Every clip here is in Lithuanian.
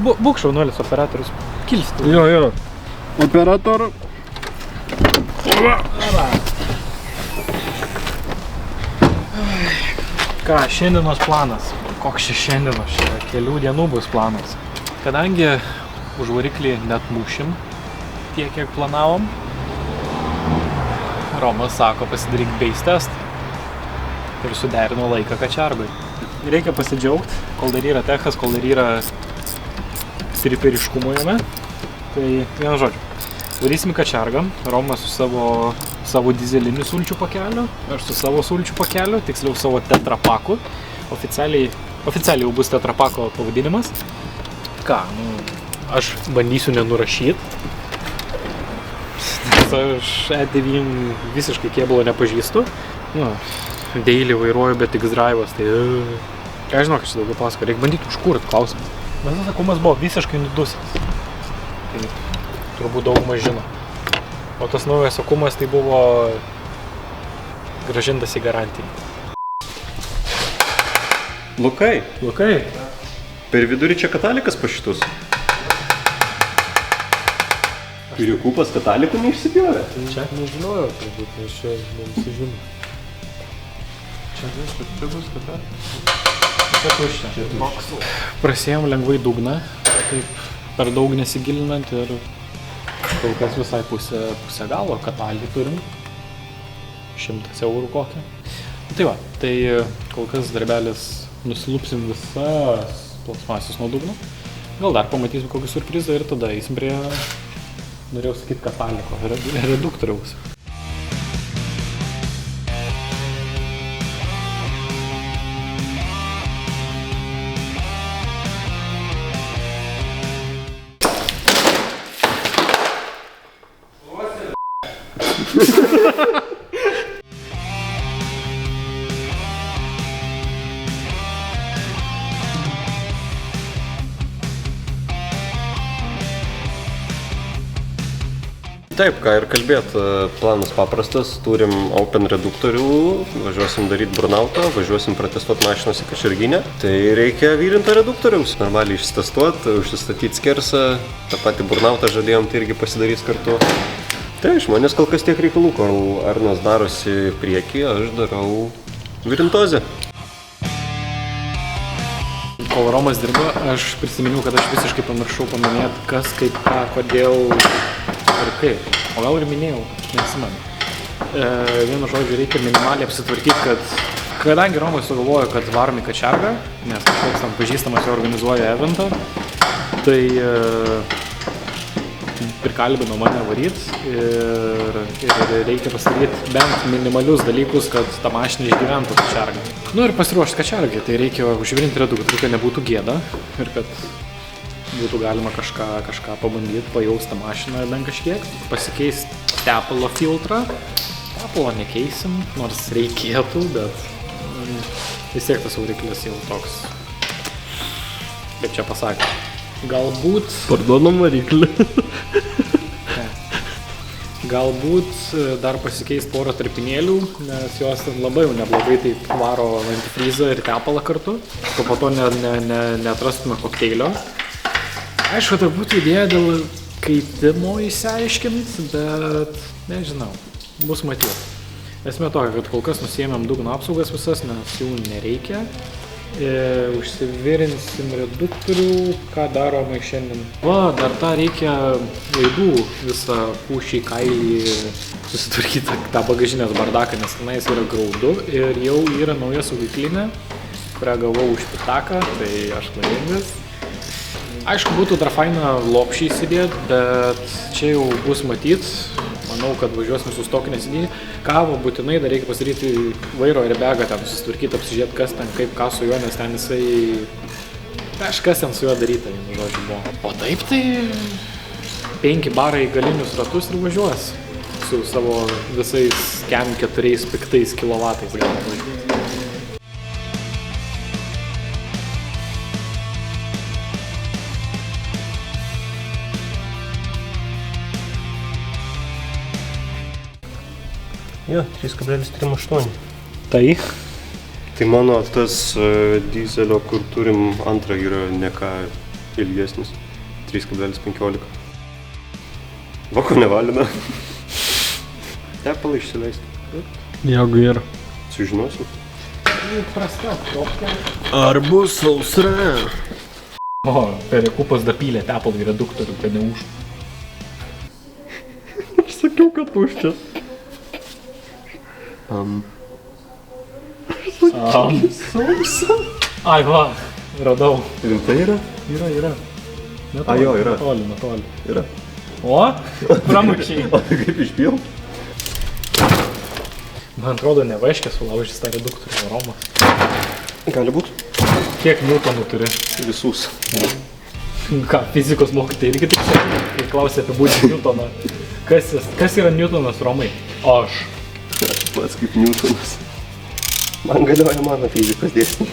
Būk šaunuolis operatorius. Kilsti. Jo. Operator. Ką, šiandienos planas? Koks čia šiandienos? Čia kelių dienų bus planas. Kadangi už variklį net mušim tiek, kiek planavom, Romas sako pasidaryk base test ir suderino laiką kačiargui. Reikia pasidžiaugti, kol dar yra techas, kol dar yra triperiškumo jame. Tai vienu žodžiu, varysim kačiargą, Romas su savo dizeliniu sulčių pakeliu, aš su savo sulčių pakeliu, tiksliau savo tetrapaku. Oficialiai jau bus tetrapako pavadinimas. Ką, aš bandysiu nenurašyti. Aš E9 visiškai kėbulo nepažįstu. Daily vairuoju, bet X-Drive'as, tai... Ką žinau, kad čia daugiau pasako, reikia bandyti užkurt klausimą. Bet tas akumas buvo visiškai nudusęs. Tai turbūt daugumą žino. O tas naujas akumas tai buvo grąžintas į garantiją. Lukai. Lukai. Per vidurį čia katalikas po šitus. Ir Jokūpas katalikų neišsipjovė. Čia? Nežinojau turbūt, nes čia visi žino. Čia viskas, čia bus katalikas. Čia tuščia. Prasėjom lengvai dugną, taip per daug nesigilinant ir kol kas visai pusę galo katalį turim. 100 eurų kokią. Tai va, tai kol kas darbelis nusilupsim visas plasmasis nuo dugno. Gal dar pamatysim kokį surprizą ir tada eisim prie, norėjau sakyti, kataliko reduktoriaus. Taip, ką ir kalbėt, planas paprastas, turim open reduktorių, važiuosim daryti burnoutą, važiuosim protestuoti mašinos į kačerginę. Tai reikia vyrinto reduktoriaus, normaliai išsitestuoti, užsistatyti skersą, tą patį burnoutą žadėjom, tai irgi pasidarys kartu. Tai iš manęs kol kas tiek reikalų, kol Arnas darosi priekį, aš darau virintozę. Kol Romas dirba, aš prisiminiau, kad aš visiškai pamiršau paminėti, kas, kaip, ką, kodėl ir kaip. O gal ir minėjau, neatsimenu. Vienu žodžiu, reikia minimaliai apsitvarkyti, kad kadangi Romas sugalvojo, kad varom į kačiargą, nes kažkoks tam pažįstamas jo organizuoja eventą, tai prikalbino mane varyt ir reikia pasidaryti bent minimalius dalykus, kad ta mašina išgyventų kačiargą. Ir pasiruošti kačiargai, tai reikia užvirinti reduktorių, kad nebūtų gėda ir kad būtų galima kažką pabandyti, pajausti tą mašiną bent kažkiek, pasikeisti tepalo filtrą. Tepalo nekeisim, nors reikėtų, bet vis tiek tas variklis jau toks, kaip čia pasakė, galbūt... Parduodam variklį. Galbūt dar pasikeis porą tarpinėlių, nes jos labai jau neblogai taip varo antifrizą ir tepalą kartu, o po to neatrastume kokteilio. Aišku, tai būtų idėja dėl kaitimo išsiaiškinti, bet nežinau, bus matyti. Esmė tokia, kad kol kas nusiėmėm dugno apsaugas visas, nes jų nereikia. Užsivirinsim reduktorių, ką darome šiandien. Dar tą reikia laidų visą pūšį, kailį susitvarkyti tą bagažinės bardaką, nes tenais yra graudu ir jau yra nauja saugiklinė, kurią gavau už pitaką, tai aš laimingas. Aišku, būtų dar faina lopšį įsidėti, bet čia jau bus matyt. Manau, kad važiuosim su stokinė sėdynė. Kavo būtinai dar reikia pasidaryti vairo airbagą, ten susitvarkyti, apsižiūrėti, kas ten, kaip, ką su juo, nes ten jisai... Kažkas ten su juo daryta, vienu žodžiu, buvo. O taip tai 5 barai galinius ratus ir važiuos su savo visais KEM 4 piktais kilovatais galima važiuoti. Jo, 3,38. Tai? Tai mano tas dizelio, kur turim antrą, yra ne ką ilgesnis. 3,15. Va, ko nevalina. Tepalą išsileisti. Jeigu yra. Sužinosim. Ar bus sausra? O, Perekupas dapylė tepalą į reduktorių, kad neuž. Aš sakiau, kad tuščias. Sausa. Ai, va, radau. Rimtai yra? Yra. A, jo, yra. Netoli. Yra. O, pramučiai. O tai kaip išpil? Man atrodo, nevaiškė sulaužys tą reduktorių aromas. Gali būt. Kiek Newtonų turi? Visus. Ką, fizikos mokytojai irgi taip sakė, kai klausė apibūdinti Newtoną. Kas yra Newtonas, Romai? Aš. Pats kaip Newtonas. Man galioja mano fizikos dėsniai.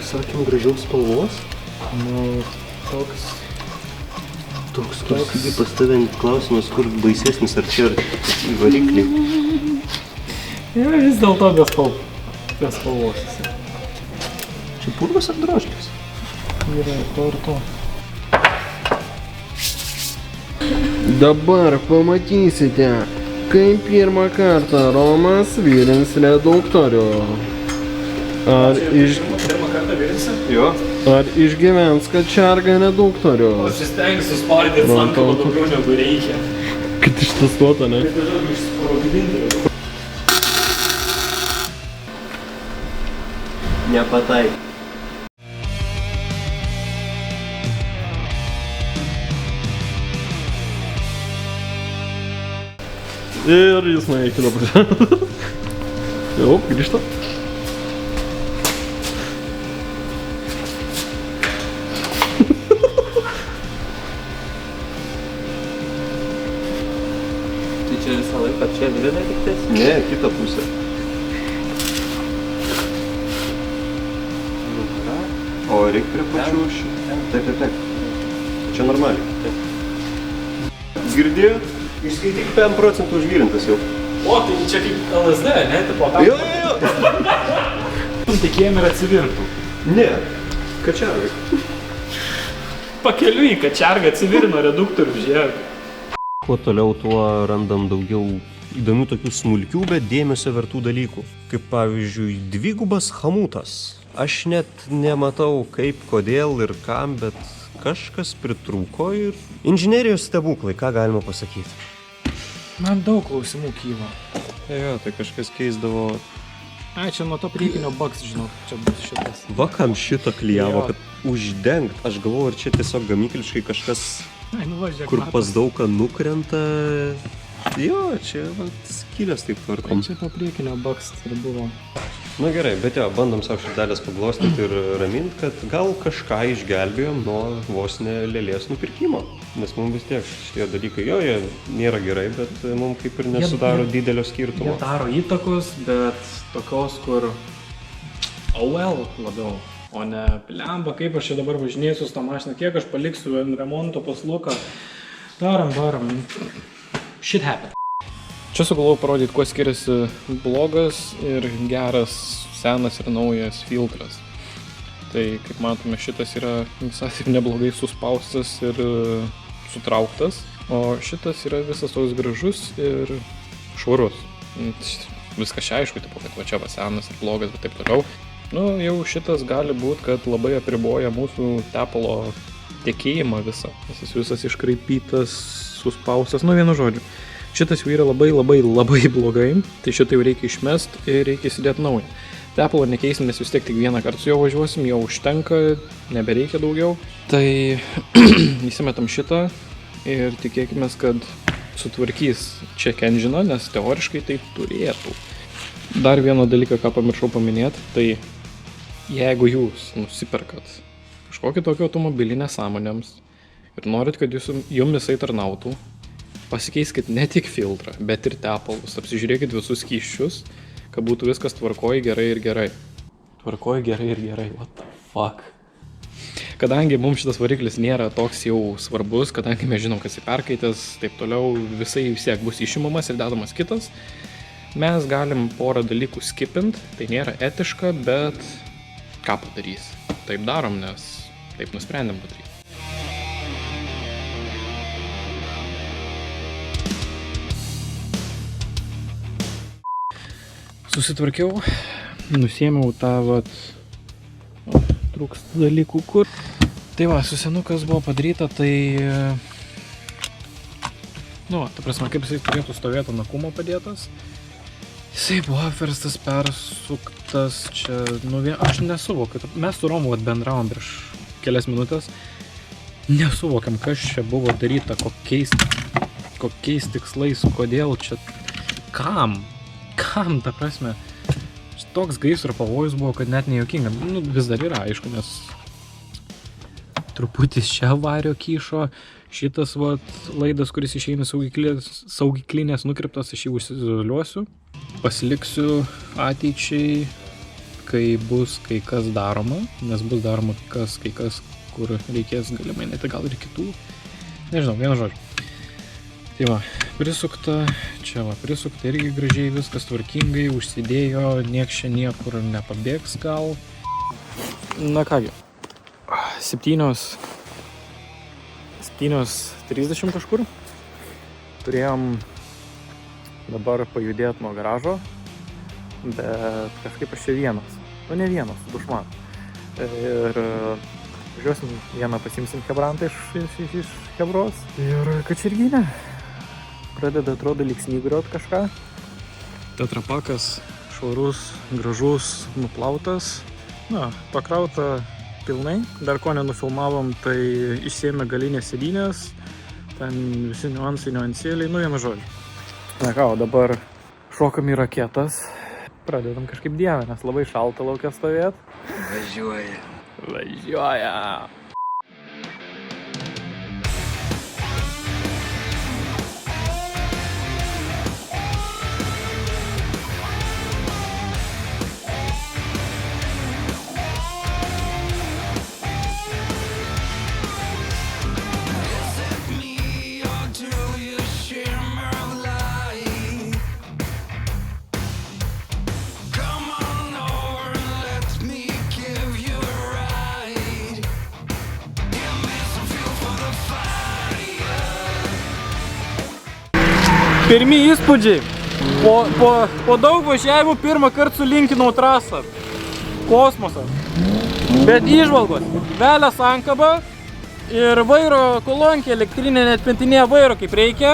Sakėm, gražiaus spalvos. Nu, toks. Toks pas tave klausimas, kur baisesnis, ar čia, ar variklį. Ja, vis dėlto be spalvos. Čia purvas ar drožkis? Yra to ir to. Dabar pamatysite, kaip pirmą kartą Romas virins reduktorių. Pirmą kartą virinsi? Jo. Ar išgyvens kačiarga reduktorių? Pasistengsiu spardyti sankalą daugiau negu reikia. Kad ištestuota, ne? Tai dažnai išsprogdinti. Nepataik. Ir jis nuėjo iki dabar. Jau, grįžta. Tai čia visą laiką čia virinai tik tais? Ne, kitą pusę. O reikia prie pačių šių. Taip. Čia normaliai. Girdėjot? Išskaityk 5 procentų užvirintas jau. O, tai čia kaip LSD, ne? Tipo tam. Jo. Tikėjom ir atsivirtų. Ne. Kačiargai. Pakeliui į kačiargą atsivirino reduktorių, žiūrėk. Kuo toliau, tuo randam daugiau įdomių tokių smulkių, bet dėmesio vertų dalykų. Kaip pavyzdžiui, dvigubas hamutas. Aš net nematau kaip, kodėl ir kam, bet kažkas pritrūko ir inžinerijos stebuklai, ką galima pasakyti. Man daug klausimų kyla. Jo, tai kažkas keisdavo. Ai, čia nuo to priekinio bugs, žinau, čia bus šitas. Va kam šito klijavo, Jo. kad uždengt. Aš galvoju, ar čia tiesiog gamykliškai kažkas, Ai, nu važiuok. kur pas daugą nukrenta. Jo, čia skylės taip tvarkom. Čia to priekinio bugs ir buvo. Na gerai, bet jo, bandom savo širdelės paglostyti ir ramint, kad gal kažką išgelbėjom nuo vos ne lėlės nupirkimo. Nes mums vis tiek šitie dalykai, jo, jie nėra gerai, bet mums kaip ir nesudaro didelio Jie skirtumo. daro įtakos, bet tokios, kur OL labiau, o ne plemba, kaip aš čia dabar važinėsiu su tą mašiną, kiek aš paliksiu ant remonto pasluką. Darom. Shit happen. Čia sugalvojau parodyti, kuo skiriasi blogas ir geras, senas ir naujas filtras. Tai, kaip matome, šitas yra visai neblogai suspaustas ir sutrauktas, o šitas yra visas toks gražus ir švarus. Viskas čia aišku, tipo, kad va čia va senas ir blogas, bet taip toliau. Nu, jau šitas gali būti, kad labai apriboja mūsų tepalo tekėjimą visą. Jis visas iškraipytas, suspaustas, nu vienu žodžiu. Šitas jau yra labai blogai, tai šitą jau reikia išmest ir reikia įsidėti naują. Tepalo nekeisim, nes vis tiek tik vieną kartą su juo važiuosim, jau užtenka, nebereikia daugiau. Tai įsimetam šitą ir tikėkime, kad sutvarkys check engine, nes teoriškai tai turėtų. Dar vieną dalyką, ką pamiršau paminėti, tai jeigu jūs nusiperkat kažkokį tokį automobilį nesąmonėms ir norit, kad jums jisai tarnautų, pasikeiskit ne tik filtrą, bet ir tepalus, apsižiūrėkit visus skysčius, kad būtų viskas tvarkoj gerai ir gerai. Tvarkoj gerai ir gerai, what the fuck. Kadangi mums šitas variklis nėra toks jau svarbus, kadangi mes žinom, kas jį perkaitęs, taip toliau visai vis tiek bus išimamas ir dedamas kitas, mes galim porą dalykų skipint, tai nėra etiška, bet ką padarys. taip darom, nes taip nusprendėm padaryti. Susitvarkiau, nusiėmiau tą vat, trūksta dalykų kur. Tai va, susenukas buvo padaryta, tai ta prasme, kaip jisai turėtų stovėti ant akumo padėtas. Jisai buvo apverstas, persuktas, čia, aš nesuvokiu, mes su Romu bendravom prieš kelias minutės, nesuvokiam, kas čia buvo daryta, kokiais tikslais, kodėl čia, kam, ta prasme, toks gaisro pavojus buvo, kad net nejuokinga, vis dar yra, aišku, nes truputis čia vario kyšo, šitas laidas, kuris išeina saugiklinės nukirptas, aš jį užsiizoliuosiu, pasiliksiu ateičiai, kai bus kai kas daroma, nes bus daroma kai kas, kur reikės galimai net gal ir kitų, nežinau, vienu žodžiu. Tai va, prisukta, čia va, prisukta irgi gražiai, viskas tvarkingai, užsidėjo, nieks čia niekur nepabėgs gal. Na kągi, 7:30 kažkur. Turėjom dabar pajudėti nuo garažo, bet kažkaip aš čia vienas. Ne vienas, su dušman. Ir važiuosim vieną pasimsim hebrantą iš hebros. Ir kačerginę. Pradeda, atrodo, lyg snyguriuot kažką. Tetrapakas švarus, gražus, nuplautas. Pakrauta pilnai. Dar ko nenufilmavom, tai išsiėmė galinės sėdynės. Ten visi niuansėliai, vienu žodžiu. Na ką, o dabar šokam į raketas. Pradedam kažkaip dievę, nes labai šalta laukia stovėt. Važiuoja. Pirmi įspūdžiai. Po daug važiavimų pirmą kartą sulinkinau trasą. Kosmosas. Bet įžvalgos. Velė sankaba ir vairo kolonkė elektrinė net pentinėje vairo kaip reikia.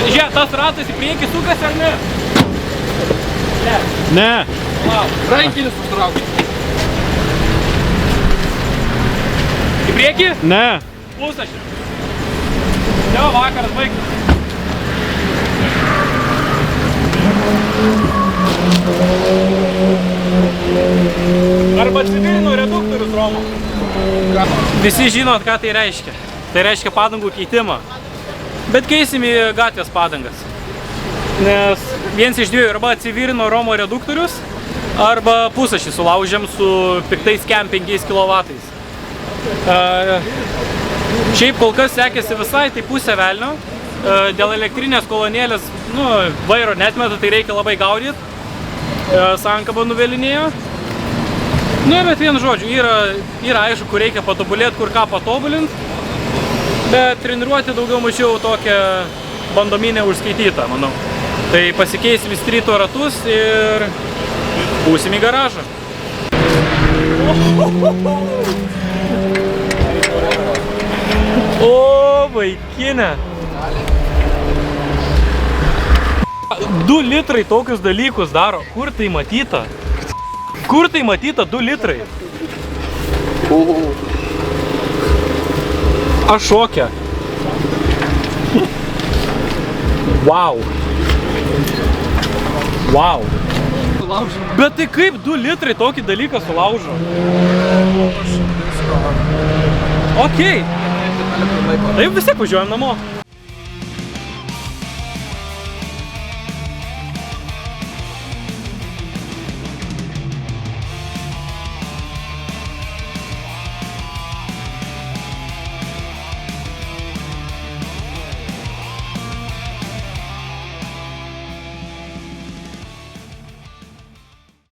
Žiūrėk, tas ratas į priekį sukas ar ne? Ne. Rankinis užtrauk. Į priekį? Ne. Pusašį. Jau vakaras baigtas. Arba civilino reduktorius, Romo. Visi žinot, ką tai reiškia. Tai reiškia padangų keitimą. Bet keisim į gatvės padangas. Nes viens iš dviejų arba atsivirino Romo reduktorius, arba pusašį sulaužėm su piktais kem 5 kW. Šiaip kol kas sekėsi visai, tai pusė velnio. Dėl elektrinės kolonėlės, vairo netmeta, tai reikia labai gaudyti. Sankaba nuvelinėjo. Bet vienu žodžiu, yra aišku, kur reikia patobulėti, kur ką patobulinti. Bet treniruoti daugiau mažiau tokią bandominę užskaitytą, manau. Tai pasikeisim į stryto ratus ir būsim į garažą. O, vaikinė! 2 litrai tokius dalykus daro. Kur tai matyta? Kur tai matyta 2 litrai? Aš šokę. Wow. Wow. Bet tai kaip 2 litrai tokį dalyką sulaužo? Okei. Taip vis tiek važiuojam namo.